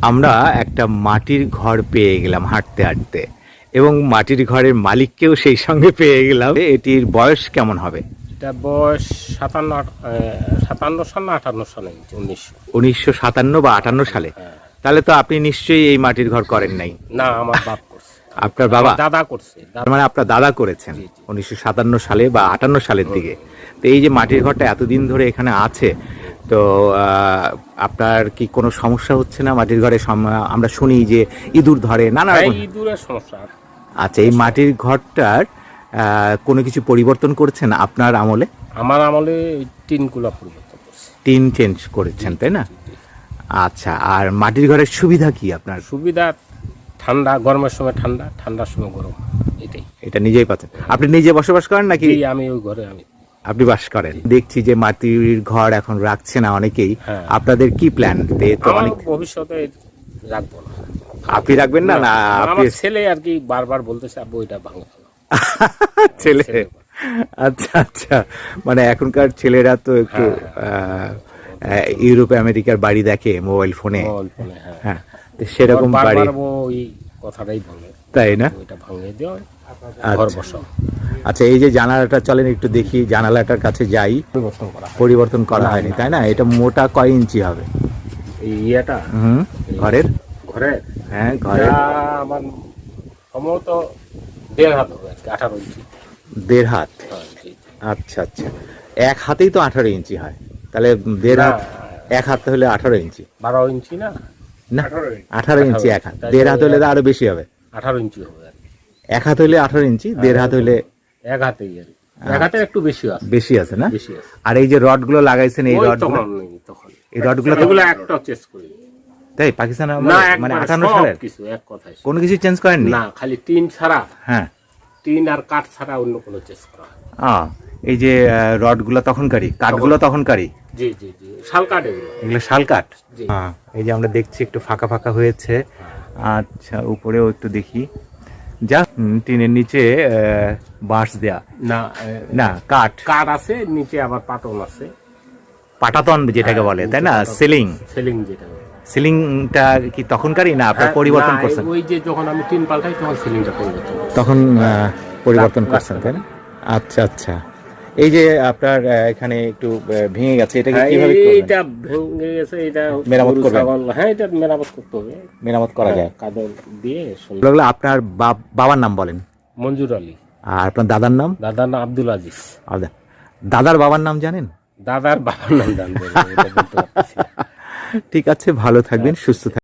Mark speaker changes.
Speaker 1: আমরা একটা মাটির ঘর পেয়ে গেলাম হাঁটতে হাঁটতে, এবং মাটির ঘরের মালিককেও সেই সঙ্গে পেয়ে গেলাম। এটির বয়স কেমন হবে?
Speaker 2: এটা বয়স 57 সাল না 58 সালে,
Speaker 1: 1957 বা 58 সালে। তাহলে তো আপনি নিশ্চয়ই এই মাটির ঘর করেন নাই।
Speaker 2: না, আমার বাপ করছে।
Speaker 1: আপনার বাবা?
Speaker 2: দাদা করছে।
Speaker 1: তার মানে আপনার দাদা করেছেন 1957 সালে বা 58 সালের দিকে। তো এই যে মাটির ঘরটা এতদিন ধরে এখানে আছে, তো আপনার কি কোনো সমস্যা হচ্ছে না মাটির ঘরে? আমরা শুনি যে ইঁদুর ধরে, নানা রকম
Speaker 2: ইঁদুরের সমস্যা।
Speaker 1: আচ্ছা, এই মাটির ঘরটার কোনো কিছু পরিবর্তন করেছেন আপনার আমলে?
Speaker 2: আমার আমলে টিনগুলো পরিবর্তন করছে।
Speaker 1: টিন চেঞ্জ করেছেন, তাই না? আচ্ছা, আর মাটির ঘরের সুবিধা কি আপনার?
Speaker 2: সুবিধা ঠান্ডা, গরমের সময় ঠান্ডা, ঠান্ডার সময় গরম, এটাই।
Speaker 1: এটা নিজেই পাচ্ছেন? আপনি নিজে বসবাস করেন নাকি?
Speaker 2: আমি ওই ঘরে
Speaker 1: আপনি বাস করেন। দেখছি যে মাটির ঘর এখন রাখছে না অনেকেই।
Speaker 2: হ্যাঁ।
Speaker 1: আপনাদের কি প্ল্যান?
Speaker 2: ভবিষ্যতে রাখবো না।
Speaker 1: আপনি রাখবেন না? না,
Speaker 2: আমার ছেলে আর কি বারবার বলতেছে আব্বু এটা ভাঙো।
Speaker 1: ছেলে? আচ্ছা আচ্ছা, মানে এখনকার ছেলেরা তো একটু ইউরোপ আমেরিকার বাড়ি দেখে মোবাইল ফোনে। হ্যাঁ, সেরকম বাড়ি
Speaker 2: ওই কথাটাই বলে,
Speaker 1: তাই না?
Speaker 2: ওইটা ভাঙিয়ে দিও, ঘর বসাও।
Speaker 1: আচ্ছা, এই যে জানালাটা চলেন একটু দেখি, জানালাটার কাছে যাই। পরিবর্তন করা হয়নি, তাই না? এটা মোটা কয় ইঞ্চি হবে
Speaker 2: ইয়েটা?
Speaker 1: ঘরের? হ্যাঁ, ঘরের
Speaker 2: আমার সম্ভবত 1.5 হাত হবে, 18 ইঞ্চি।
Speaker 1: 1.5 হাত? আচ্ছা আচ্ছা, এক হাতেই তো 18 ইঞ্চি হয়, তাহলে 1.5 হাত। এক হাত হলে 18 ইঞ্চি।
Speaker 2: 12 ইঞ্চি না?
Speaker 1: না, 18 ইঞ্চি এক হাত। 1.5 হাত হলে আরো বেশি হবে।
Speaker 2: 18 ইঞ্চি হবে।
Speaker 1: এক হাত হলে 18 ইঞ্চি, 1.5 হাত হলে
Speaker 2: এক হাতেই। এক হাতে একটু বেশি আছে।
Speaker 1: বেশি আছে না?
Speaker 2: বেশি আছে।
Speaker 1: আর এই যে রড গুলো লাগাইছেন, এই রড গুলো, এই রড গুলো
Speaker 2: একটা চেঞ্জ করি।
Speaker 1: তাই পাকিস্তান
Speaker 2: না,
Speaker 1: মানে 58 সালের
Speaker 2: কিছু এক কথাই,
Speaker 1: কোনো কিছু চেঞ্জ করেননি?
Speaker 2: না, খালি টিন ছাড়া।
Speaker 1: হ্যাঁ,
Speaker 2: টিন আর কাঠ ছাড়া অন্য কোনো চেঞ্জ করা হয়।
Speaker 1: এই যে রড গুলো তখনকারই, কাঠ গুলো তখনকারই?
Speaker 2: জি জি জি, শাল কাঠ
Speaker 1: এগুলো শাল কাঠ। এই যে আমরা দেখছি একটু ফাঁকা ফাঁকা হয়েছে। আচ্ছা, উপরেও একটু দেখি। যা, টিনের নিচে বাঁশ দেয়া?
Speaker 2: না
Speaker 1: না, কাঠ।
Speaker 2: কাঠ আছে, নিচে আবার পাটন আছে।
Speaker 1: পাটাতন যেটাকে বলে, তাই না? সিলিং।
Speaker 2: সিলিং যেটা।
Speaker 1: সিলিংটা কি তখনকারই না আপনার পরিবর্তন করছেন?
Speaker 2: ওই যে যখন আমি টিন পাল্টাই তখন সিলিংটা পরিবর্তন,
Speaker 1: তখন পরিবর্তন করছেন, তাই না? আচ্ছা আচ্ছা, এই যে আপনার এখানে একটু ভেঙে গেছে, এটা কিভাবে করবেন?
Speaker 2: এটা ভেঙে গেছে, এটা
Speaker 1: মেরামত করবেন?
Speaker 2: হ্যাঁ, এটা মেরামত করতে হবে।
Speaker 1: মেরামত করা যায়
Speaker 2: কাদল দিয়ে।
Speaker 1: আপনার বাবার নাম বলেন?
Speaker 2: মঞ্জুর আলী।
Speaker 1: আর আপনার দাদার নাম?
Speaker 2: দাদার নাম আব্দুল আজিজ।
Speaker 1: দাদার বাবার নাম জানেন?
Speaker 2: দাদার বাবার নাম জানবেন?
Speaker 1: ঠিক আছে, ভালো থাকবেন, সুস্থ থাকবেন।